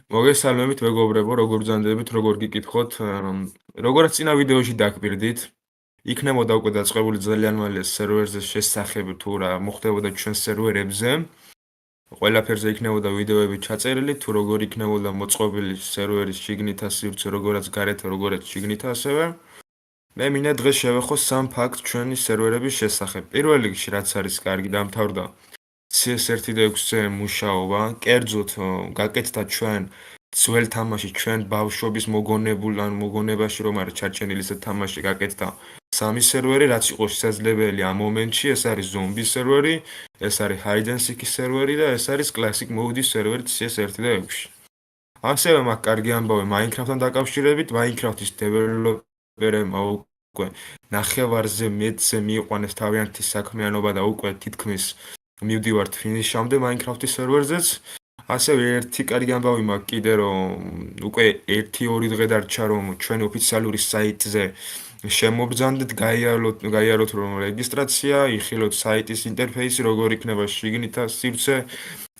მოგესალმებით მეგობრებო, როგორ ბრძანდებით, როგორ გიკითხოთ. როგორც წინა ვიდეოში დაგპირდით, იქნებოდა უკვე დაწყებული ძალიან მალე სერვერზე შესახებ თუ რა მოხდებოდა ჩვენ სერვერებზე. ყველაფერზე იქნებოდა ვიდეოები ჩაწერილი, თუ როგორ იქნებოდა მოწყობილი სერვერის შიგნითა სივრცე, როგორაც გარეთ, როგორაც შიგნითა ასევე. მე მინდა დღეს შევეხო სამ ფაქტს ჩვენი სერვერების შესახებ. პირველ რიგში, რაც არის კარგი, დამთავრდა CS1.6-ზე მუშაობა, კერძოდ გაკეთდა ჩვენ ძველ თამაში, ჩვენ ბავშვობის მოგონებაში რომ არის ჩარჩენილი ეს თამაში გაკეთდა სამი სერვერი, რაც იყო შესაძლებელი ამ მომენტში, ეს არის ზომბი სერვერი, ეს არის hide and seek სერვერი და ეს არის classic mode-ის სერვერი CS1.6-ში. ასევე მაგ კარგი ამბავი Minecraft-თან დაკავშირებით, Minecraft-ის დეველოპერებმა უკვე ნახევარზე მეტზე მიიყვანეს თავიანთი საქმიანობა და უკვე თითქმის მივდივართ ფინიშამდე Minecraft-ის სერვერზეც. ასევე ერთი კარგი ამბავი მაქვს კიდე რომ უკვე 1-2 დღე დარჩა რომ ჩვენ ოფიციალური საიტზე შემობრძანდეთ, გაიაროთ რომ რეგისტრაცია, იხილოთ საიტის ინტერფეისი, როგორ იქნება შიგნითა სივრცე,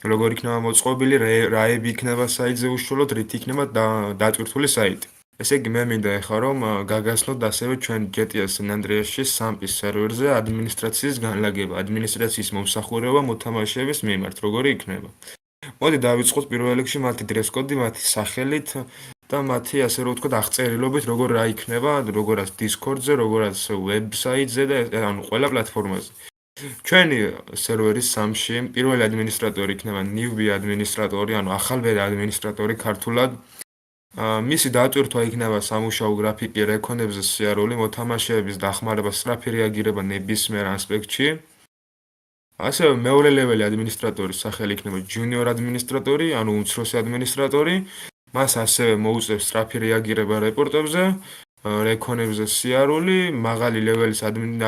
როგორ იქნება მოწყობილი, რაები იქნება საიტზე უშუალოდ, რით იქნება დატვირთული საიტი. ესე იგი მე მინდა ეხლა რომ გაგაცნოთ ასევე ჩვენ GTA San Andreas-ის სამპის სერვერზე ადმინისტრაციის განლაგება, ადმინისტრაციის მომსახურება მოთამაშეების მიმართ, როგორი იქნება. მოდი დავიწყოთ პირველ რიგში მათი dress code-ი, მათი სახელით და მათი ასე რომ ვთქვათ აღწერილობით, როგორ რა იქნება, როგორაც Discord-ზე, როგორაც website-ზე და ანუ ყველა პლატფორმაზე. ჩვენი სერვერის სამში პირველი ადმინისტრატორი იქნება newbie ადმინისტრატორი, ანუ ახალბედა ადმინისტრატორი ქართულად. მისი დატვირთვა იქნება სამუშაო გრაფიკი, რეკონებზე სიარული, მოთამაშეების დახმარება, სწრაფი რეაგირება ნებისმიერ ასპექტში. ასევე მეორე ლეველი ადმინისტრატორის სახელი იქნება junior ადმინისტრატორი, ანუ უმცროსი ადმინისტრატორი. მას ასევე მოუწევს სწრაფი რეაგირება რეპორტებზე, რეკონებზე სიარული, მაღალი ლეველის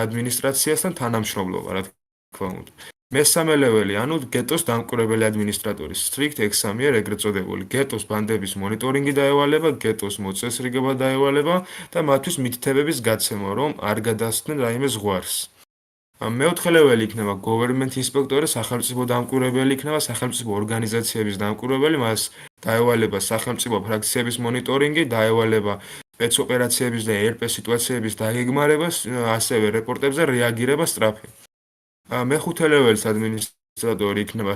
ადმინისტრაციასთან თანამშრომლობა, რა თქმა უნდა. მესამე ლეველი, ანუ გეტოს დამკვირვებელი ადმინისტრატორი, strict examiner ეგრეთ წოდებული. გეტოს ბანდების მონიტორინგი დაევალება, გეტოს მოწესრიგება დაევალება და მათთვის მითითებების გაცემა, რომ არ გადასცდნენ რაიმე ზღვარს. მეოთხე ლეველი იქნება government inspector, სახელმწიფო დამკვირვებელი იქნება, სახელმწიფო ორგანიზაციების დამკვირვებელი, მას დაევალება სახელმწიფო ფრაქციების მონიტორინგი, დაევალება სპეცოპერაციების და ERP სიტუაციების დაგეგმარება, ასევე რეპორტებზე რეაგირება სწრაფი. მეხუთე ლეველის ადმინისტრატორი იქნება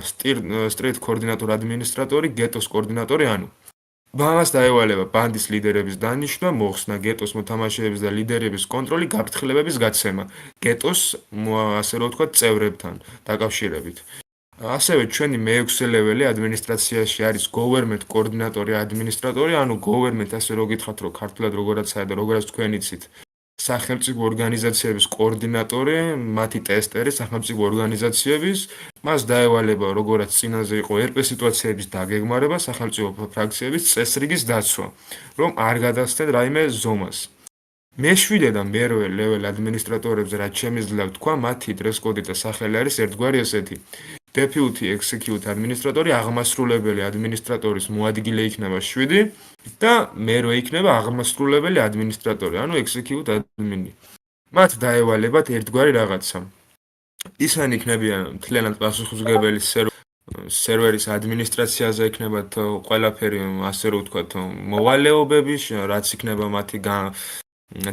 street coordinator ადმინისტრატორი, ghettos coordinator-ი, ანუ მას დაევალება ბანდის ლიდერების დანიშვნა, მოხსნა გეტოს მოთამაშეების და ლიდერების კონტროლი, გაფრთხილებების გაცემა გეტოს ასე რომ ვთქვათ წევრებთან დაკავშირებით. ასევე ჩვენი მეექვსე ლეველი ადმინისტრაციაში არის government coordinator-ი ადმინისტრატორი, ანუ government ასე რომ გითხრათ რომ ქართულად როგორაცაა და როგორაც თქვენ იცით, სახელმწიფო ორგანიზაციების კოორდინატორი, მათი ტესტერი სახელმწიფო ორგანიზაციების, მას დაევალება როგორაც წინაზე იყო ERP სიტუაციების დაგეგმარება, სახელმწიფო ფრაქციების წესრიგის დაცვა, რომ არ გადასცენ რაიმე ზომას. მეშვიდე და მერვე ლეველ ადმინისტრატორებზე რაც შემიძლია ვთქვა, მათი dress code და სახელი არის ერთგვარი ესეთი. Deputy Executive Administrator, აღმასრულებელი ადმინისტრატორის მოადგილე იქნება 7 და მერვე იქნება აღმასრულებელი ადმინისტრატორი, ანუ Executive Admin. მათ დაევალებათ ერთგვარი რაღაცა. ისინი იქნებიან მთლიანად პასუხისმგებელი სერვერის ადმინისტრაციაზე იქნებათ ყველაფერი, ასე რომ ვთქვათ, მოვალეობები, რაც იქნება მათი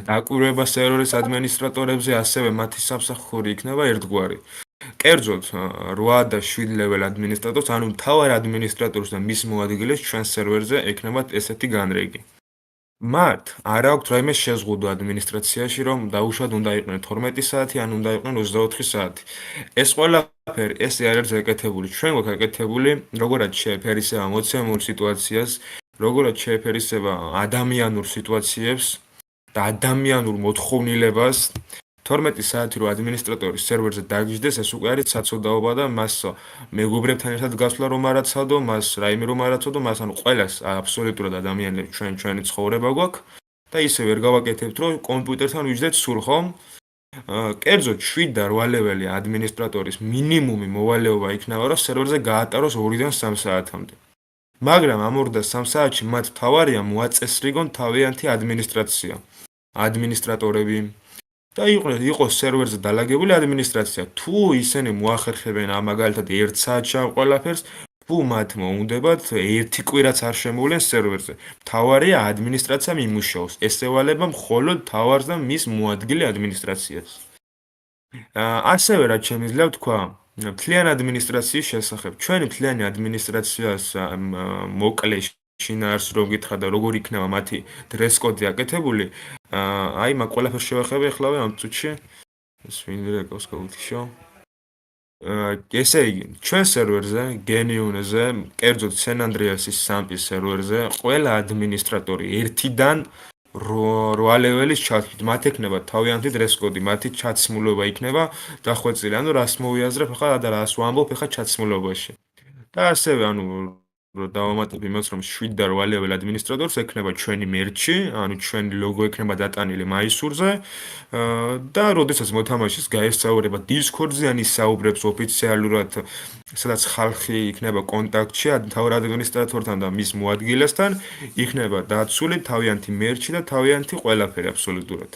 დაკვირვება სერვერის ადმინისტრატორებზე, ასევე მათი სამსახური იქნება ერთგვარი. კერძოდ 8 და 7 ლეველ ადმინისტრატორს, ანუ მთავარ ადმინისტრატორს და მის მოადგილეს ჩვენ სერვერზე ექნებათ ესეთი განრიგი. მათ არ აქვთ რაიმე შეზღუდვა ადმინისტრაციაში, რომ დაუშვათ უნდა იყვნენ 12 საათი, ან უნდა იყვნენ 24 საათი. ეს ყველაფერი ესე არ არის ეკეთებული. ჩვენ გვაქვს ეკეთებული როგორაც შეეფერისება მოცემულ სიტუაციას, როგორაც შეეფერისება ადამიანურ სიტუაციებს და ადამიანურ მოთხოვნილებას. 12 საათი რო ადმინისტრატორი სერვერზე დაგიждდეს, ეს უკვე არის საცოდაობა და მას მეგობრებთან ერთად გასვლა რომ არაცადო, მას რაიმე რომ არაცადო, მას ანუ ყველას აბსოლუტურად ადამიანებს ჩვენი ცხოვრება გვაქვს და ისე ვერ გავაკეთებთ რომ კომპიუტერთან ვიждდეთ სულ ხომ? კერძოდ 7 და 8 ლეველი ადმინისტრატორის მინიმუმი მოვალეობა იქნება რომ სერვერზე გაატაროს 2-დან 3 საათამდე. მაგრამ ამ 2 და 3 საათში მათ თავარია მოაწესრიგონ თავიანთი ადმინისტრაცია. ადმინისტრატორები და იყოს სერვერზე დალაგებული ადმინისტრაცია. თუ ისინი მოახერხებენ მაგალითად 1 საათში ამ ყველაფერს, თუ მათ მოუნდებათ ერთი კვირაც არ შემოვლენ სერვერზე. მთავარია ადმინისტრაციამ იმუშაოს. ესევალება მხოლოდ მთავარს და მის მოადგილე ადმინისტრაციას. ასევე რაც შემიძლია ვთქვა, მთლიან ადმინისტრაციის შესახებ. ჩვენი მთლიანი ადმინისტრაციას მოკლე შინაარსი რომ გითხრა და როგორ იქნება მათი დრეს კოდი აკეთებული, აი მაგ ყველაფერს შევეხები ახლა ამ წუთში. ეს ვინდა რეკავს გავუთიშო. ესე იგი, ჩვენ სერვერზე, Geniune-ზე, კერძოდ San-Andreas-ის SAMP-ის სერვერზე, ყველა ადმინისტრატორი ერთიდან 8 ლეველის ჩათვლით. მათ ექნება თავიანთი dress code-ი, მათი ჩაცმულობა იქნება დახვეწილი. ანუ რას მოვიაზრებ ახლა და რას ვამბობ ახლა ჩაცმულობაში. და ასევე, ანუ დავამატებ იმას, რომ 7 და 8 level ადმინისტრატორს ექნება ჩვენი მერჩი, ანუ ჩვენი ლოგო ექნება დატანილი მაისურზე და როდესაც მოთამაშეს გაესწაურება Discord-ზე, ან ისაუბრებს ოფიციალურად, სადაც ხალხი იქნება კონტაქტში მთავარ ადმინისტრატორთან და მის მოადგილესთან, იქნება დაცული თავიანთი მერჩი და თავიანთი ყველაფერი აბსოლუტურად.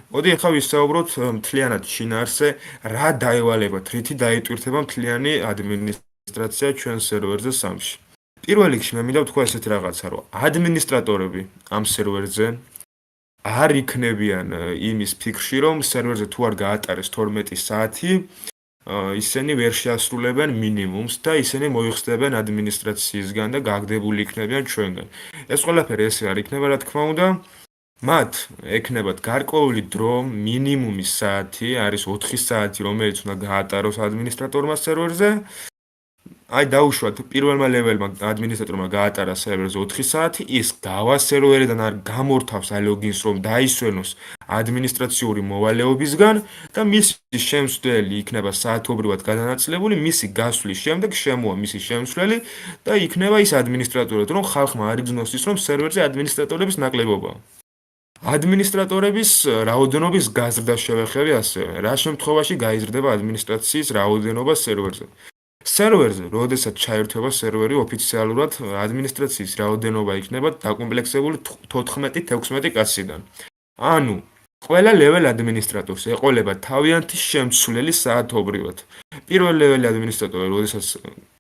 მოდი ახლა ვისაუბროთ მთლიანად შინაარსზე, რა დაევალებათ, რითი დაეტვირთება მთლიანი ადმინისტრაცია ჩვენ სერვერზე SAMP-ში. პირველ რიგში მე მინდა ვთქვა ესეთი რაღაცა, რომ ადმინისტრატორები ამ სერვერზე არ იქნებიან იმის ფიქრში, რომ სერვერზე თუ არ გაატარეს 12 საათი, ისინი ვერ შეასრულებენ მინიმუმს და ისინი მოიხსნებენ ადმინისტრაციისგან და გაგდებული იქნებიან ჩვენგან. ეს ყველაფერი ესე არ იქნება, რა თქმა უნდა. მათ ექნებათ გარკვეული დრო, მინიმუმი საათი, არის 4 საათი, რომელიც უნდა გაატაროს ადმინისტრატორმა სერვერზე. აი დაუშვათ პირველმა ლეველმა ადმინისტრატორმა გაატარა სერვერზე 4 საათი, ის გავა სერვერიდან არ გამორთავს ალოგინს რომ დაისვენოს ადმინისტრაციული მოვალეობისგან და მისი შემცვლელი იქნება საათობრივად გადანაწილებული, მისი გასვლის შემდეგ შემოვა მისი შემცვლელი და იქნება ის ადმინისტრატორად, რომ ხალხმა არ იგრძნოს ის, რომ სერვერზე ადმინისტრატორების ნაკლებობაა. ადმინისტრატორების რაოდენობის გაზრდა შევეხები ასევე, რა შემთხვევაში გაიზრდება ადმინისტრაციის რაოდენობა სერვერზე. სერვერზე, როდესაც ჩაერთვება სერვერი ოფიციალურად, ადმინისტრაციის რაოდენობა იქნება დაკომპლექსებული 14-16 კაციდან. ანუ ყველა level ადმინისტრატორს ეყოლება თავიანთი შემცვლელი საათობრივად. პირველ level ადმინისტრატორი, როდესაც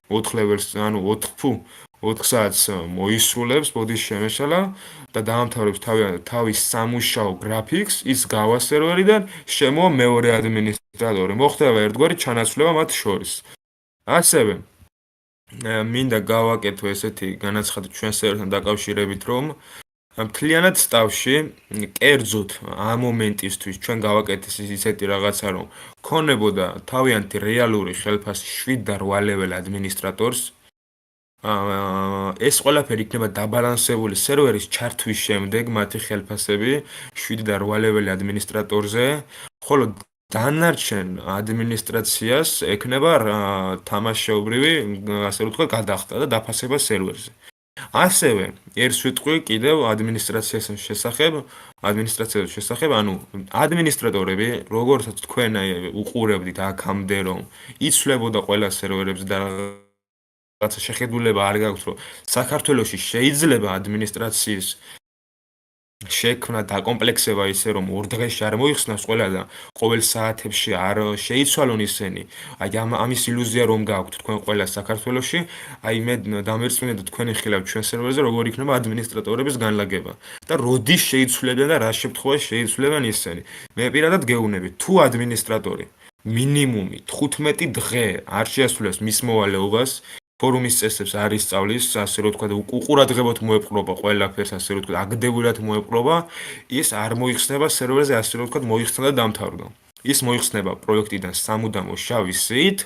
4 levels, ანუ 4 საათს მოისრულებს ბოდის შემეშალა და დაამთავრებს თავის სამუშაო გრაფიკს, ის გავა სერვერიდან, შემოვა მეორე ადმინისტრატორი. მოხდება ერთგვარი ჩანაცვლება მათ შორის. ასევე მინდა გავაკეთო ესეთი განაცხადი ჩვენ სერვერთან დაკავშირებით, რომ მთლიანად სტავში კერძოდ ამ მომენტისთვის ჩვენ გავაკეთეს ისეთი რაღაცა, რომ ქონებოდა თავიანთი რეალური ხელფასი 7 და 8 level ადმინისტრატორს. ეს ყველაფერი იქნება დაბალანსებული სერვერის ჩართვის შემდეგ მათი ხელფასები 7 და 8 level ადმინისტრატორზე, ხოლო დანარჩენ ადმინისტრაციას ექნება თამაშეობრივი, ასე ვთქვათ, გადახდა და დაფასება სერვერზე. ასევე ერთ სიტყვი კიდევ ადმინისტრაციას შესახებ, ანუ ადმინისტრატორები, როგორცაც თქვენ უყურებდით აქამდე, რომ იცვლებოდა ყველა სერვერებზე და რაღაცა შეხედულება არ გაქვთ, რომ საქართველოში შეიძლება ადმინისტრაციის შექმნა დაკომპლექსება ისე რომ ორ დღეში არ მოიხსნას ყველა და ყოველ საათებში არ შეიცვალონ ისინი. აი ამის ილუზია რომ გაქვთ თქვენ ყველა საქართველოში, აი მე დამერწმუნეთ თქვენი ხილავ ჩვენ სერვერზე როგორ იქნება ადმინისტრატორების განლაგება და როდის შეიცვლებიან და რა შემთხვევაში შეიცვლებიან ისინი. მე პირადად გეუბნები, თუ ადმინისტრატორი მინიმუმი 15 დღე არ შეასრულებს მის მოვალეობას, ფორუმის წესებს არ ისწავლის, ასე რომ ვთქვათ, უყურადღებოდ მოეპყრობა ყველაფერს, ასე რომ ვთქვათ, აგდებულად მოეპყრობა, ის არ მოიხსნება სერვერზე, ასე რომ ვთქვათ, მოიხსნა და დამთავრდა. ის მოიხსნება პროექტიდან სამუდამო შავი სიით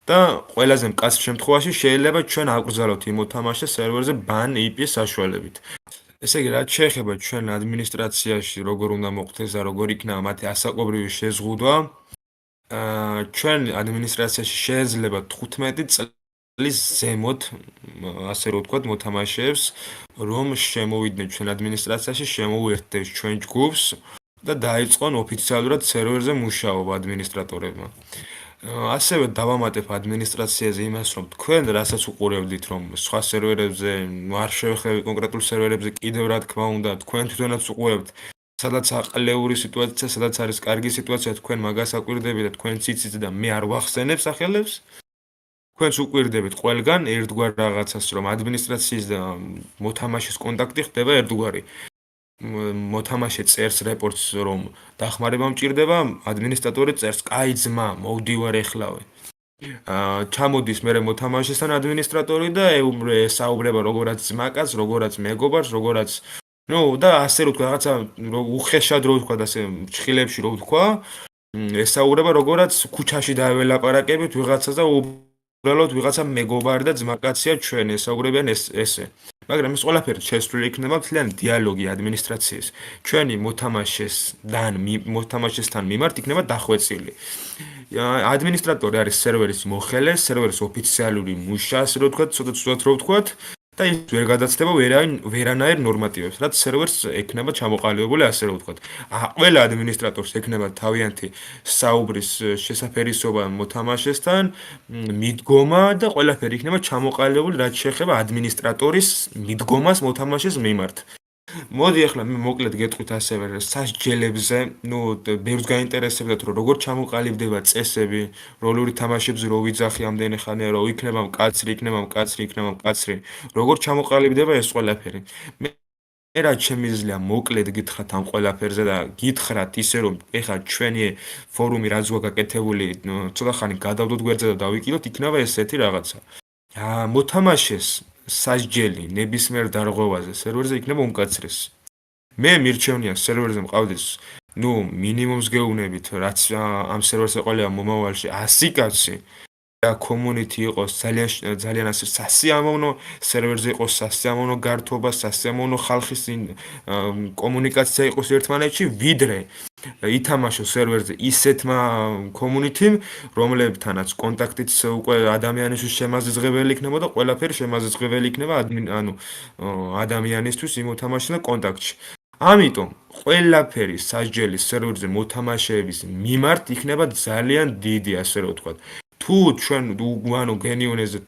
და ყველაზე მკაცრ შემთხვევაში შეიძლება ჩვენ აღვზავნოთ იმ მოთამაშეს სერვერზე ban IP-ის საშუალებით. ესე იგი, რაც შეეხება ჩვენ ადმინისტრაციაში, როგორ უნდა მოხდეს და როგორ იქნება მათი ასაკობრივი შეზღუდვა, ჩვენ ადმინისტრაციაში შეიძლება 15 წლის ზემოთ, ასე რომ ვთქვათ, მოთამაშეებს, რომ შემოვიდნენ ჩვენ ადმინისტრაციაში, შემოუერთდნენ ჩვენ ჯგუფს და დაიწყონ ოფიციალურად სერვერზე მუშაობა ადმინისტრატორებმა. ასევე დავამატებ ადმინისტრაციაზე იმას, რომ თქვენ რასაც უყურებდით, რომ სხვა სერვერებზე, არ შევეხები კონკრეტულ სერვერებზე კიდევ რა თქმა უნდა, თქვენ თვითონაც უყურებთ, სადაც აყლეული სიტუაცია, სადაც არის კარგი სიტუაცია, თქვენ მაგას აკვირდებით და თქვენ ციცით და მე არ ვახსენებ სახელებს. თქვენც უკვირდებით ყველგან ერთგვარ რაღაცას, რომ ადმინისტრაციის და მოთამაშის კონტაქტი ხდება ერთგვარი. მოთამაშე წერს რეპორტს, რომ დახმარება მჭირდება, ადმინისტრატორი წერს, კაი ძმა, მოვდივარ ეხლავე. ჩამოდის მერე მოთამაშესთან ადმინისტრატორი და ესაუბრება როგორაც ძმაკაც, როგორაც მეგობარს, როგორაც და ასე რო თქვა, რაღაცა უხეშად რო თქვა და ასე ჩხილებში რო თქვა, ესაუბრება როგორაც ქუჩაში დაველაპარაკებით ვიღაცას და უბრალოდ ვიღაცა მეგობარი და ძმაკაცია ჩვენ ესაუბრებიან ესე. მაგრამ ეს ყველაფერი შესრულებული იქნება მთლიანი დიალოგი ადმინისტრაციის ჩვენი მოთამაშესთან მიმართ იქნება დახვეწილი. ადმინისტრატორი არის სერვერის მოხელე, სერვერის ოფიციალური მუშა, ასე რომ ვთქვათ, ცოტა ცუდად რო ვთქვათ და ის ვერ გადაცდება ვერანაირ ნორმატივებს, რაც სერვერს ექნება ჩამოყალიბებული, ასე რომ ვთქვათ. ყველა ადმინისტრატორს ექნება თავიანთი საუბრის შესაფერისობა მოთამაშესთან, მიდგომა და ყველაფერი იქნება ჩამოყალიბებული, რაც შეეხება ადმინისტრატორის მიდგომას მოთამაშეს მიმართ. მოდი ახლა მე მოკლედ გეტყვით ასევე სასჯელებზე, ბევრს გაინტერესებდათ რომ როგორ ჩამოყალიბდება წესები, როლური თამაშებზე რო ვიძახი ამდენი ხანია რომ იქნება მკაცრი, როგორ ჩამოყალიბდება ეს ყველაფერი. მე რა შემიძლია მოკლედ გითხრათ ამ ყველაფერზე და გითხრათ ისე რომ ეხლა ჩვენი ფორუმი რაც გაკეთებული, ცოტა ხანი გადავდოთ გვერდზე და დავიკიდოთ, იქნება ესეთი რაღაცა. მოთამაშეს სასჯელი ნებისმიერ დარღვევაზე სერვერზე იქნება უმკაცრესი. მე მირჩევნია სერვერზე მყავდეს მინიმუმს გეუბნებით, რაც ამ სერვერს ეყოლება მომავალში 100 კაცი და community იყოს ძალიან ასე სასიამოვნო, სერვერზე იყოს სასიამოვნო გართობა, სასიამოვნო ხალხის კომუნიკაცია იყოს ერთმანეთში, ვიდრე ითამაშოს სერვერზე ისეთმა community-მ, რომლებთანაც კონტაქტიც უკვე ადამიანისთვის შემაზღებელი იქნება და ყველაფერი შემაზღებელი იქნება ადამიანისთვის იმ მოთამაშესთან კონტაქტში. ამიტომ ყველაფერი სასჯელი სერვერზე მოთამაშეების მიმართ იქნება ძალიან დიდი, ასე რომ ვთქვათ. თუ ჩვენ გენიონეზე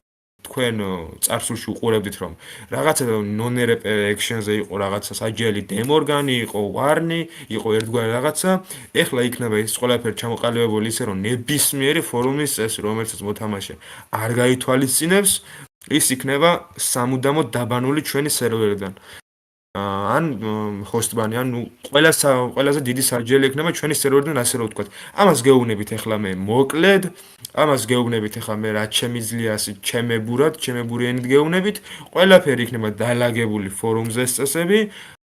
თქვენ წარსულში უყურებდით რომ რაღაცა non-rep action-ზე იყო რაღაცა საჯელი დემორგანი, იყო ვარნი, იყო ერთგვარი რაღაცა, ეხლა იქნება ეს ყველაფერი ჩამოყალიბებული ისე რომ ნებისმიერი ფორუმის წესი, რომელსაც მოთამაშე არ გაითვალისწინებს, ის იქნება სამუდამოდ დაბანული ჩვენი სერვერიდან. ან ჰოსტბანი, ან ყველაზე დიდი სასჯელი ექნება ჩვენი სერვერიდან, ასე რომ ვთქვათ. ამას გეუბნებით ახლა მე მოკლედ, ამას გეუბნებით ახლა მე რაც შემიძლია ჩემებურიანით გეუბნებით, ყველაფერი იქნება დალაგებული ფორუმზე წესები,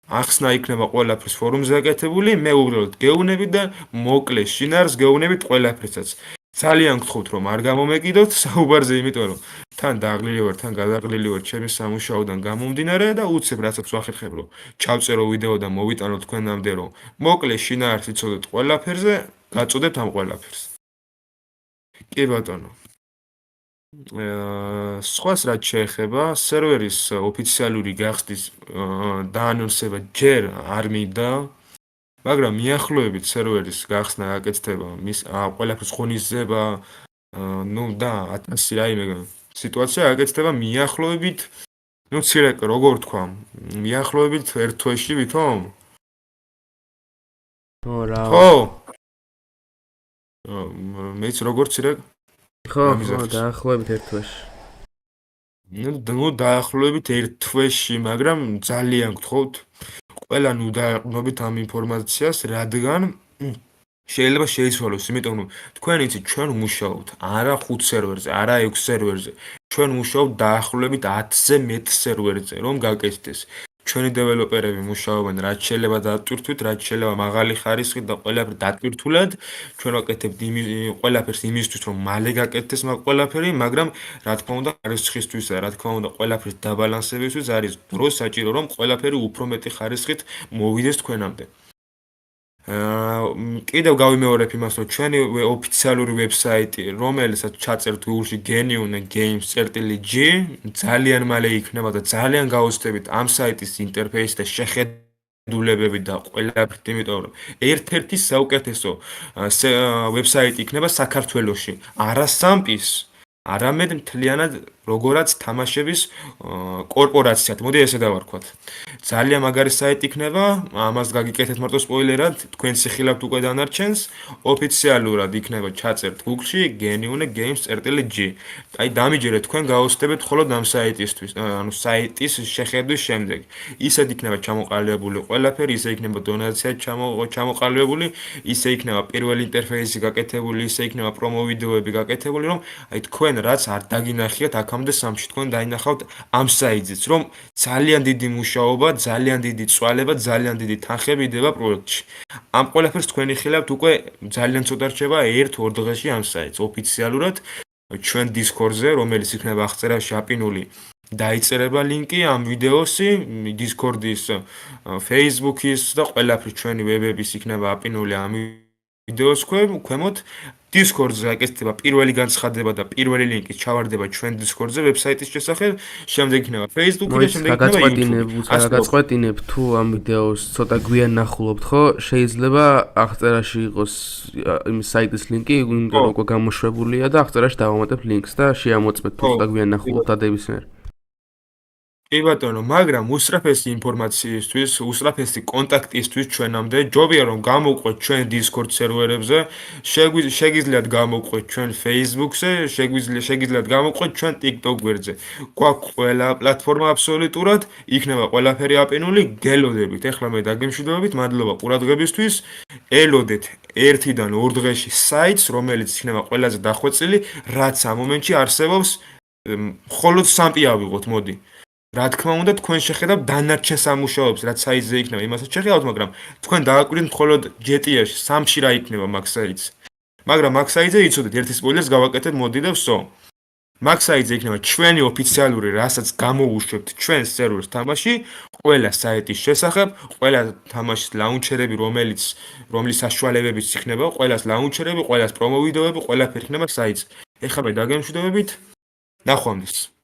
ახსნა იქნება ყველაფრის ფორუმზე აკეთებული, მე უბრალოდ გეუბნებით და მოკლე შინაარს გეუბნებით ყველაფრისაც. ძალიან გთხოვთ რომ არ გამომეკიდოთ საუბარზე, იმიტომ რომ თან დაღლილი ვარ, თან გადაღლილი ვარ ჩემი სამუშაოდან გამომდინარე და უცებ რასაც ვახერხებ რომ ჩავწერო ვიდეო და მოვიტანო თქვენამდე რომ მოკლე შინაარს იცოდეთ ყველაფერზე, გაწოდეთ ამ ყველაფერს. კი ბატონო. სხვას რაც შეეხება სერვერის ოფიციალური გახსნის დაანონსება ჯერ არ მინდა, მაგრამ მიახლოებით სერვერის გახსნა გაკეთდება, ყველაფრის ღონისძიება, და 1000 რაიმე სიტუაცია გაკეთდება მიახლოებით, მცირე როგორ თქვა, მიახლოებით ერთ თვეში ვითომ? ხო. მეც როგორ მცირე? ხო, დაახლოებით ერთ თვეში. დაახლოებით ერთ თვეში, მაგრამ ძალიან გთხოვთ, ყველან დააყენოთ ამ ინფორმაციას, რადგან შეიძლება შეიცვალოს, იმიტომ რომ თქვენ იცით, ჩვენ ვმუშაობთ არა 5 სერვერზე, არა 6 სერვერზე. ჩვენ ვმუშაობთ დაახლოებით 10-ზე მეტ სერვერზე, რომ გაკეთდეს. ჩვენი დეველოპერები მუშაობენ რაც შეიძლება დატვირთვით, რაც შეიძლება მაღალი ხარისხით და ყველაფერი დატვირთულად. ჩვენ ვაკეთებთ ყველაფერს იმისთვის, რომ მალე გაკეთდეს ყველაფერი, მაგრამ რა თქმა უნდა, ხარისხისთვის და რა თქმა უნდა, ყველაფრის დაბალანსებისთვის არის დრო საჭირო, რომ ყველაფერი უფრო მეტი ხარისხით მოვიდეს თქვენამდე. კიდევ გავიმეორებ იმას, რომ ჩვენი ოფიციალური ვებსაიტი, რომელსაც ჩაწერთ Google-ში geniune.games.gr, ძალიან მალე იქნება და ძალიან გაოცდებით ამ საიტის ინტერფეისი და შეხედულებები და ყველაფრით, იმიტომ რომ ერთ-ერთი საუკეთესო ვებსაიტი იქნება საქართველოში, არა სამპის, არამედ მთლიანად როგორაც თამაშების კორპორაციად. მოდი ესე დავარქვათ. ძალიან მაგარი საიტი იქნება, ამას გაგიკეთეთ მარტო სპოილერად, თქვენ სიხილავთ უკვე დანარჩენს, ოფიციალურად იქნება ჩაწერთ Google-ში genuine-games.g. აი დამიჯერეთ თქვენ გაუსწრებით მხოლოდ ამ საიტისთვის, ანუ საიტის შეხედვის შემდეგ. ისედ იქნება ჩამოყალიბებული ყველაფერი, ისე იქნება დონაცია ჩამოყალიბებული, ისე იქნება პირველი ინტერფეისი გაკეთებული, ისე იქნება პრომო ვიდეოები გაკეთებული, რომ აი თქვენ რაც არ დაგინახიათ აქამდე სამში თქვენ დაინახავთ ამ საიტზეც, რომ ძალიან დიდი მუშაობა, ძალიან დიდი წვალება, ძალიან დიდი თანხები იდება პროექტში. ამ ყველაფერს თქვენ იხილავთ უკვე ძალიან ცოტა რჩება 1-2 დღეში ამ საიტს ოფიციალურად ჩვენ Discord-ზე, რომელიც იქნება აღწერაში აპინული. დაიწერება ლინკი ამ ვიდეოსი, Discord-ის, Facebook-ის და ყველაფრის ჩვენი ვებების იქნება აპინული ამ ვიდეოს ქვემოთ. Discord-ზე აკეთდება პირველი განცხადება და პირველი ლინკი ჩავარდება ჩვენ Discord-ზე ვებსაიტის შესახებ, შემდეგ იქნება Facebook-ი და შემდეგ იქნება YouTube-ი. გაგაწყვეტინებ თუ ამ ვიდეოს ცოტა გვიან ნახულობთ, ხო? შეიძლება აღწერაში იყოს იმის საიტის ლინკი, იმიტომ რომ უკვე გამოშვებულია და აღწერაში დავამატებ ლინკს და შეამოწმეთ თუ ცოტა გვიან ნახულობთ დადებისმიერ. კი ბატონო, მაგრამ უსწრაფესი ინფორმაციისთვის, უსწრაფესი კონტაქტისთვის ჩვენამდე ჯობია რომ გამოვყვეთ ჩვენ Discord სერვერებზე, შეგიძლიათ გამოვყვეთ ჩვენ Facebook-ზე, შეგიძლიათ გამოვყვეთ ჩვენ TikTok გვერდზე. გვაქვს ყველა პლატფორმა აბსოლუტურად, იქნება ყველაფერი აპინული, გელოდებით. ეხლა მე დაგემშვიდობებით, მადლობა ყურადღებისთვის. ელოდეთ 1-დან 2 დღეში საიტს, რომელიც იქნება ყველაზე დახვეწილი, რაც ამ მომენტში არსებობს, მხოლოდ სამპი ავიღოთ, მოდი. რა თქმა უნდა თქვენ შეხედავთ დანარჩენ სამუშაოებს რაც საიტზე იქნება იმასაც შეხედავთ მაგრამ თქვენ დააკვირდით მხოლოდ GTA-ში სამში რა იქნება მაგ საიტზე მაგრამ მაგ საიტზე იცოდეთ ერთი სპოილერს გავაკეთებ მოდი და ვსო მაგ საიტზე იქნება ჩვენი ოფიციალური რასაც გამოუშვებთ ჩვენ სერვერს თამაში ყველა საიტის შესახებ ყველა თამაშის ლაუნჩერები რომლის საშუალებებიც იქნება ყველას ლაუნჩერები ყველას პრომო ვიდეოები ყველაფერი იქნება საიტზე ეხლა მე დაგემშვიდობებით ნახვამდის